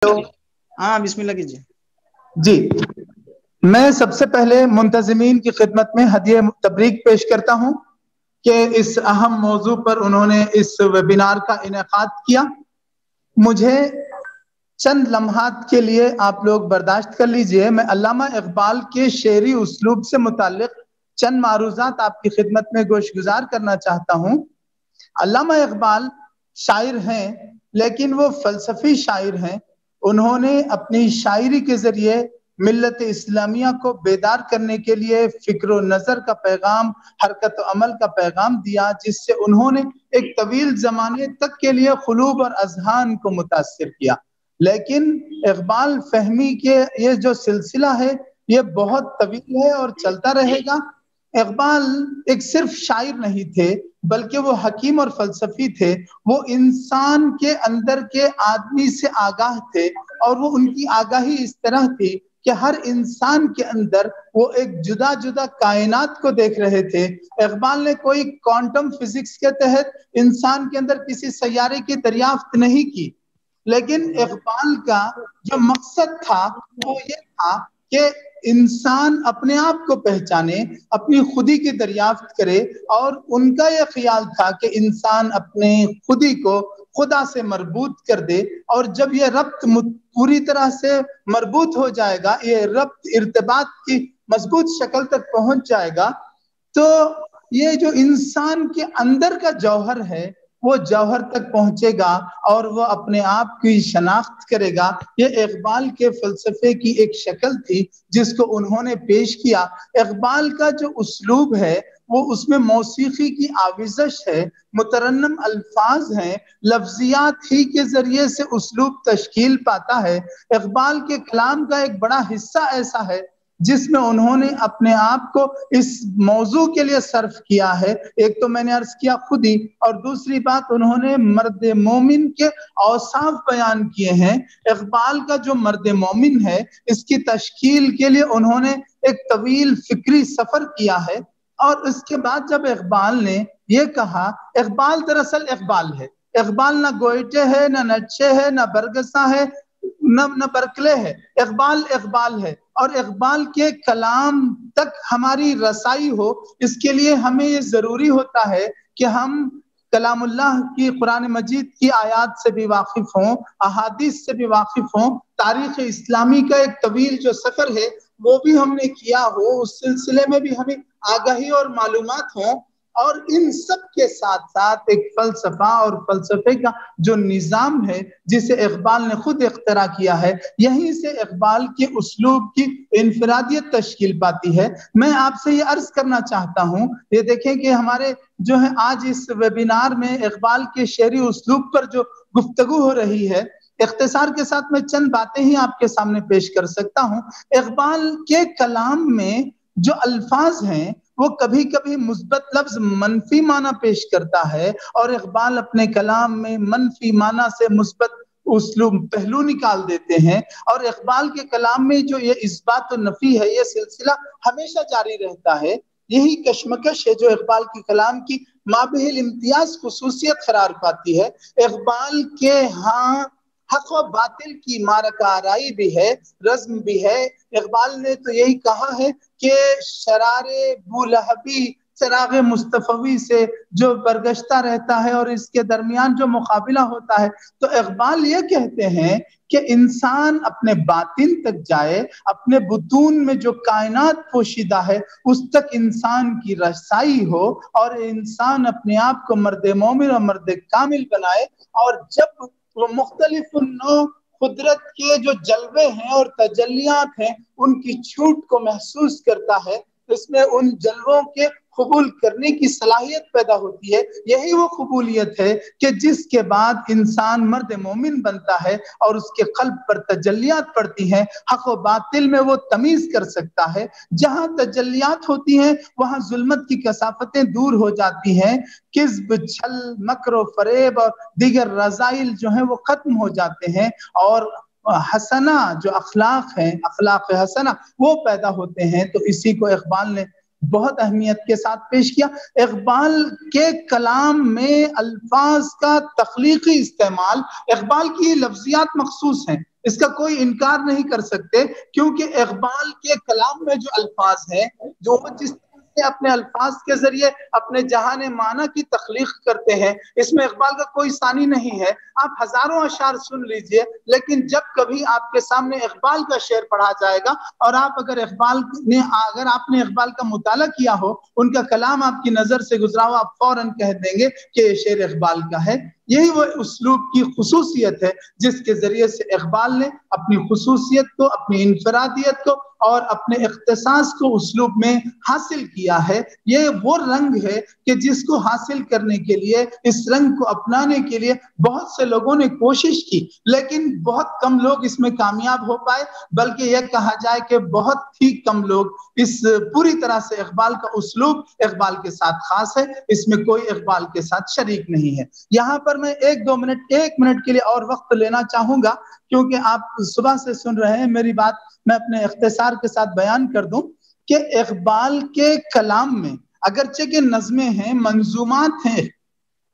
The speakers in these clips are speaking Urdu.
ہلو ہاں بسم اللہ کیجیے. جی میں سب سے پہلے منتظمین کی خدمت میں ہدیہ تبریک پیش کرتا ہوں کہ اس اہم موضوع پر انہوں نے اس ویبینار کا انعقاد کیا. مجھے چند لمحات کے لیے آپ لوگ برداشت کر لیجئے. میں علامہ اقبال کے شعری اسلوب سے متعلق چند معروضات آپ کی خدمت میں گوش گزار کرنا چاہتا ہوں. علامہ اقبال شاعر ہیں لیکن وہ فلسفی شاعر ہیں. انہوں نے اپنی شاعری کے ذریعے ملت اسلامیہ کو بیدار کرنے کے لیے فکر و نظر کا پیغام، حرکت و عمل کا پیغام دیا، جس سے انہوں نے ایک طویل زمانے تک کے لیے قلوب اور اذہان کو متاثر کیا. لیکن اقبال فہمی کے یہ جو سلسلہ ہے یہ بہت طویل ہے اور چلتا رہے گا. اقبال ایک صرف شاعر نہیں تھے بلکہ وہ حکیم اور فلسفی تھے. وہ انسان کے اندر کے آدمی سے آگاہ تھے اور وہ ان کی آگاہی اس طرح تھی کہ ہر انسان کے اندر وہ ایک جدا جدا کائنات کو دیکھ رہے تھے. اقبال نے کوئی کوانٹم فزکس کے تحت انسان کے اندر کسی سیارے کی دریافت نہیں کی، لیکن اقبال کا جو مقصد تھا وہ یہ تھا کہ انسان اپنے آپ کو پہچانے، اپنی خودی کی دریافت کرے، اور ان کا یہ خیال تھا کہ انسان اپنے خودی کو خدا سے مربوط کر دے، اور جب یہ ربط پوری طرح سے مربوط ہو جائے گا، یہ ربط ارتباط کی مضبوط شکل تک پہنچ جائے گا، تو یہ جو انسان کے اندر کا جوہر ہے وہ جوہر تک پہنچے گا اور وہ اپنے آپ کی شناخت کرے گا. یہ اقبال کے فلسفے کی ایک شکل تھی جس کو انہوں نے پیش کیا. اقبال کا جو اسلوب ہے وہ اس میں موسیقی کی آویزش ہے، مترنم الفاظ ہیں، لفظیات ہی کے ذریعے سے اسلوب تشکیل پاتا ہے. اقبال کے کلام کا ایک بڑا حصہ ایسا ہے جس میں انہوں نے اپنے آپ کو اس موضوع کے لیے صرف کیا ہے. ایک تو میں نے عرض کیا خودی، اور دوسری بات انہوں نے مرد مومن کے اوصاف بیان کیے ہیں. اقبال کا جو مرد مومن ہے اس کی تشکیل کے لیے انہوں نے ایک طویل فکری سفر کیا ہے. اور اس کے بعد جب اقبال نے یہ کہا، اقبال دراصل اقبال ہے. اقبال نہ گوئٹے ہے، نہ نچے ہے، نہ برگسا ہے، نہ برکلے ہے. اقبال اقبال ہے، اور اقبال کے کلام تک ہماری رسائی ہو اس کے لیے ہمیں یہ ضروری ہوتا ہے کہ ہم کلام اللہ کی قرآن مجید کی آیات سے بھی واقف ہوں، احادیث سے بھی واقف ہوں، تاریخ اسلامی کا ایک طویل جو سفر ہے وہ بھی ہم نے کیا ہو، اس سلسلے میں بھی ہمیں آگاہی اور معلومات ہوں. اور ان سب کے ساتھ ساتھ ایک فلسفہ اور فلسفے کا جو نظام ہے جسے اقبال نے خود اختراع کیا ہے، یہیں سے اقبال کے اسلوب کی انفرادیت تشکیل پاتی ہے. میں آپ سے یہ عرض کرنا چاہتا ہوں، یہ دیکھیں کہ ہمارے جو ہے آج اس ویبینار میں اقبال کے شعری اسلوب پر جو گفتگو ہو رہی ہے، اختصار کے ساتھ میں چند باتیں ہی آپ کے سامنے پیش کر سکتا ہوں. اقبال کے کلام میں جو الفاظ ہیں وہ کبھی کبھی مثبت لفظ منفی معنی پیش کرتا ہے، اور اقبال اپنے کلام میں منفی معنی سے مثبت اسلوب پہلو نکال دیتے ہیں. اور اقبال کے کلام میں جو یہ اثبات و نفی ہے یہ سلسلہ ہمیشہ جاری رہتا ہے. یہی کشمکش ہے جو اقبال کی کلام کی مابہل امتیاز خصوصیت قرار پاتی ہے. اقبال کے ہاں حق و باطل کی معرکہ آرائی بھی ہے، رزم بھی ہے. اقبال نے تو یہی کہا ہے کہ شرار بولہبی چراغ مصطفی سے جو برگشتہ رہتا ہے اور اس کے درمیان جو مقابلہ ہوتا ہے، تو اقبال یہ کہتے ہیں کہ انسان اپنے باطن تک جائے، اپنے بطون میں جو کائنات پوشیدہ ہے اس تک انسان کی رسائی ہو، اور انسان اپنے آپ کو مرد مومن اور مرد کامل بنائے. اور جب وہ مختلف نوع قدرت کے جو جلوے ہیں اور تجلیات ہیں ان کی چھوٹ کو محسوس کرتا ہے، اس میں ان جلووں کے قبول کرنے کی صلاحیت پیدا ہوتی ہے. یہی وہ قبولیت ہے کہ جس کے بعد انسان مرد مومن بنتا ہے اور اس کے قلب پر تجلیات پڑتی ہیں. حق و باطل میں وہ تمیز کر سکتا ہے. جہاں تجلیات ہوتی ہیں وہاں ظلمت کی کثافتیں دور ہو جاتی ہیں، کذب، چھل، مکر و فریب اور دیگر رذائل جو ہیں وہ ختم ہو جاتے ہیں، اور حسنہ جو اخلاق ہیں، اخلاق حسنہ وہ پیدا ہوتے ہیں. تو اسی کو اقبال نے بہت اہمیت کے ساتھ پیش کیا۔ اقبال کے کلام میں الفاظ کا تخلیقی استعمال، اقبال کی لفظیات مخصوص ہیں، اس کا کوئی انکار نہیں کر سکتے، کیونکہ اقبال کے کلام میں جو الفاظ ہیں، جو جس اپنے الفاظ کے ذریعے اپنے جہان معنی کی تخلیق کرتے ہیں، اس میں اقبال کا کوئی ثانی نہیں ہے۔ آپ ہزاروں اشعار سن لیجئے، لیکن جب کبھی آپ کے سامنے اقبال کا شعر پڑھا جائے گا اور اگر آپ نے اقبال کا مطالعہ کیا ہو، ان کا کلام آپ کی نظر سے گزرا ہو، آپ فوراً کہہ دیں گے کہ یہ شعر اقبال کا ہے۔ یہی وہ اسلوب کی خصوصیت ہے جس کے ذریعے سے اقبال نے اپنی خصوصیت کو، اپنی انفرادیت کو اور اپنے اختصاص کو اسلوب میں حاصل کیا ہے۔ یہ وہ رنگ ہے کہ جس کو حاصل کرنے کے لیے، اس رنگ کو اپنانے کے لیے بہت سے لوگوں نے کوشش کی، لیکن بہت کم لوگ اس میں کامیاب ہو پائے، بلکہ یہ کہا جائے کہ بہت ہی کم لوگ اس پوری طرح سے اقبال کا اسلوب اقبال کے ساتھ خاص ہے، اس میں کوئی اقبال کے ساتھ شریک نہیں ہے۔ یہاں پر میں ایک منٹ کے لیے اور وقت لینا چاہوں گا، کیونکہ آپ صبح سے سن رہے ہیں، میری بات میں اپنے اختصار کے ساتھ بیان کر دوں کہ اقبال کے کلام میں اگرچہ کہ نظمیں ہیں، منظومات ہیں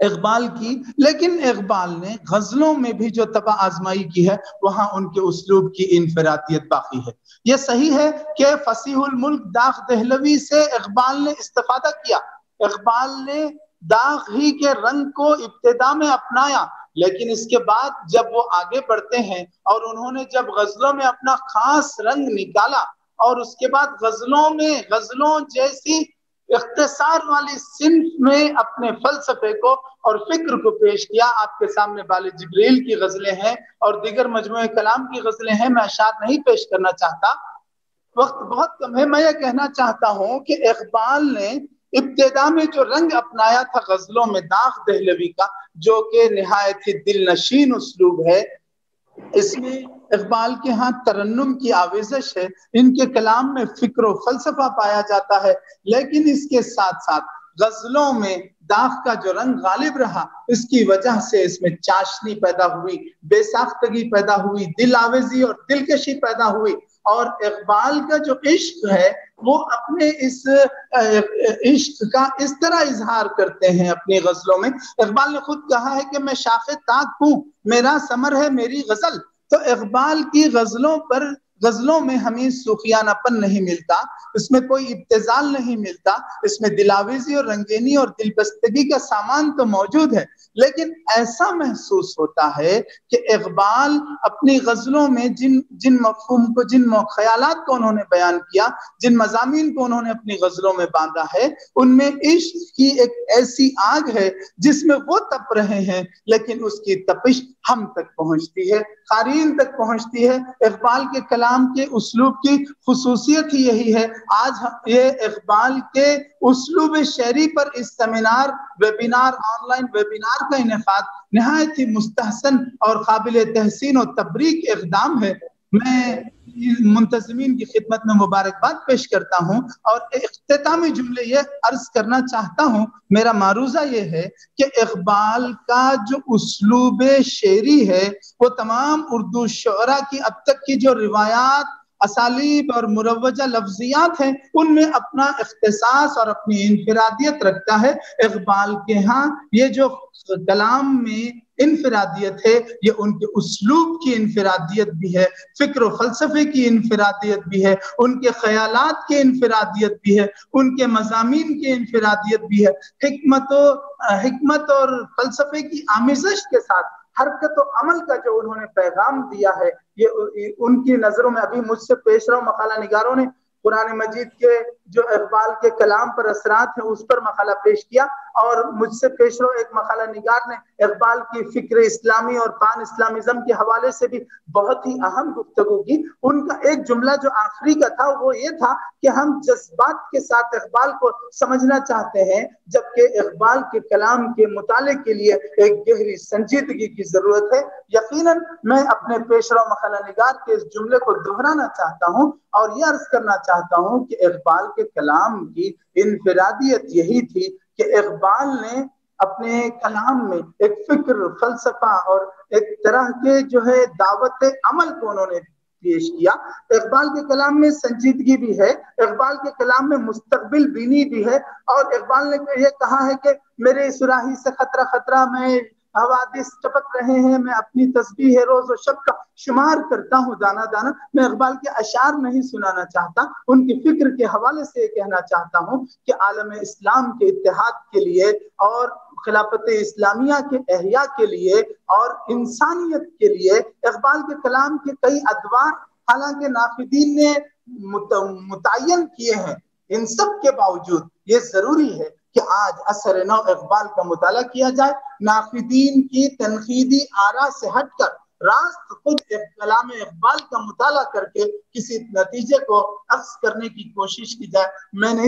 اقبال کی، لیکن اقبال نے غزلوں میں بھی جو طبع آزمائی کی ہے، وہاں ان کے اسلوب کی انفرادیت باقی ہے۔ یہ صحیح ہے کہ فصیح الملک داغ دہلوی سے اقبال نے استفادہ کیا، اقبال نے داغ ہی کے رنگ کو ابتدا میں اپنایا، لیکن اس کے بعد جب وہ آگے بڑھتے ہیں اور انہوں نے جب غزلوں میں اپنا خاص رنگ نکالا، اور اس کے بعد غزلوں جیسی اختصار والی صنف میں اپنے فلسفے کو اور فکر کو پیش کیا۔ آپ کے سامنے بال جبریل کی غزلیں ہیں اور دیگر مجموعہ کلام کی غزلیں ہیں، میں اشعار نہیں پیش کرنا چاہتا، وقت بہت کم ہے۔ میں یہ کہنا چاہتا ہوں کہ اقبال نے ابتدا میں جو رنگ اپنایا تھا غزلوں میں داغ دہلوی کا، جو کہ نہایت ہی دل نشین اسلوب ہے، اس میں اقبال کے ہاں ترنم کی آویزش ہے، ان کے کلام میں فکر و فلسفہ پایا جاتا ہے، لیکن اس کے ساتھ ساتھ غزلوں میں داغ کا جو رنگ غالب رہا، اس کی وجہ سے اس میں چاشنی پیدا ہوئی، بے ساختگی پیدا ہوئی، دل آویزی اور دلکشی پیدا ہوئی، اور اقبال کا جو عشق ہے وہ اپنے اس عشق کا اس طرح اظہار کرتے ہیں اپنی غزلوں میں۔ اقبال نے خود کہا ہے کہ میں شاخ طاق ہوں، میرا ثمر ہے میری غزل۔ تو اقبال کی غزلوں میں ہمیں صوفیانہ پن نہیں ملتا، اس میں کوئی ابتذال نہیں ملتا، اس میں دلاویزی اور رنگینی اور دلبستگی کا سامان تو موجود ہے، لیکن ایسا محسوس ہوتا ہے کہ اقبال اپنی غزلوں میں جن مفہوم کو، جن خیالات کو انہوں نے بیان کیا، جن مضامین کو انہوں نے اپنی غزلوں میں باندھا ہے، ان میں عشق کی ایک ایسی آگ ہے جس میں وہ تپ رہے ہیں، لیکن اس کی تپش ہم تک پہنچتی ہے، قارئین تک پہنچتی ہے۔ اقبال کے کلام کے اسلوب کی خصوصیت ہی یہی ہے۔ آج یہ اقبال کے اسلوب شعری پر اس سیمینار، آن لائن ویبینار کا انعقاد نہایت ہی مستحسن اور قابل تحسین و تبریک اقدام ہے۔ میں منتظمین کی خدمت میں مبارکباد پیش کرتا ہوں اور اختتامی جملے یہ عرض کرنا چاہتا ہوں، میرا معروضہ یہ ہے کہ اقبال کا جو اسلوب شعری ہے وہ تمام اردو شعراء کی اب تک کی جو روایات، اسالیب اور مروجہ لفظیات ہیں، ان میں اپنا اختصاص اور اپنی انفرادیت رکھتا ہے۔ اقبال کے ہاں یہ جو کلام میں انفرادیت ہے، یہ ان کے اسلوب کی انفرادیت بھی ہے، فکر و فلسفے کی انفرادیت بھی ہے، ان کے خیالات کی انفرادیت بھی ہے، ان کے مضامین کی انفرادیت بھی ہے۔ حکمت اور فلسفے کی آمیزش کے ساتھ حرکت و عمل کا جو انہوں نے پیغام دیا ہے، یہ ان کی نظروں میں، ابھی مجھ سے پیش رو مقالہ نگاروں نے قرآن مجید کے جو اقبال کے کلام پر اثرات ہیں اس پر مقالہ پیش کیا، اور مجھ سے پیش رو ایک مقالہ نگار نے اقبال کی فکر اسلامی اور پان اسلامیزم کے حوالے سے بھی بہت ہی اہم گفتگو کی۔ ان کا ایک جملہ جو آخری کا تھا وہ یہ تھا کہ ہم جذبات کے ساتھ اقبال کو سمجھنا چاہتے ہیں، جبکہ اقبال کے کلام کے مطالعے کے لیے ایک گہری سنجیدگی کی ضرورت ہے۔ یقیناً میں اپنے پیش رو مقالہ نگار کے اس جملے کو دہرانا چاہتا ہوں اور یہ عرض کرنا چاہتا ہوں کہ اقبال کے کلام کی انفرادیت یہی تھی کہ اقبال نے اپنے کلام میں ایک فکر، فلسفہ اور ایک طرح کے جو ہے دعوت عمل کو انہوں نے پیش کیا۔ اقبال کے کلام میں سنجیدگی بھی ہے، اقبال کے کلام میں مستقبل بینی بھی ہے، اور اقبال نے یہ کہا ہے کہ میرے سراہی سے خطرہ خطرہ میں حوادث ٹپک رہے ہیں، میں اپنی تسبیح روز و شب کا شمار کرتا ہوں دانا دانا۔ میں اقبال کے اشعار نہیں سنانا چاہتا، ان کی فکر کے حوالے سے یہ کہنا چاہتا ہوں کہ عالم اسلام کے اتحاد کے لیے اور خلافت اسلامیہ کے احیاء کے لیے اور انسانیت کے لیے اقبال کے کلام کے کئی ادوار حالانکہ ناقدین نے متعین کیے ہیں، ان سب کے باوجود یہ ضروری ہے کہ آج اثر نو اقبال کا مطالعہ کیا جائے، ناقدین کی تنقیدی آراء سے ہٹ کر راست خود کلام اقبال کا مطالعہ کر کے کسی نتیجے کو اخذ کرنے کی کوشش کی جائے۔ میں نہیں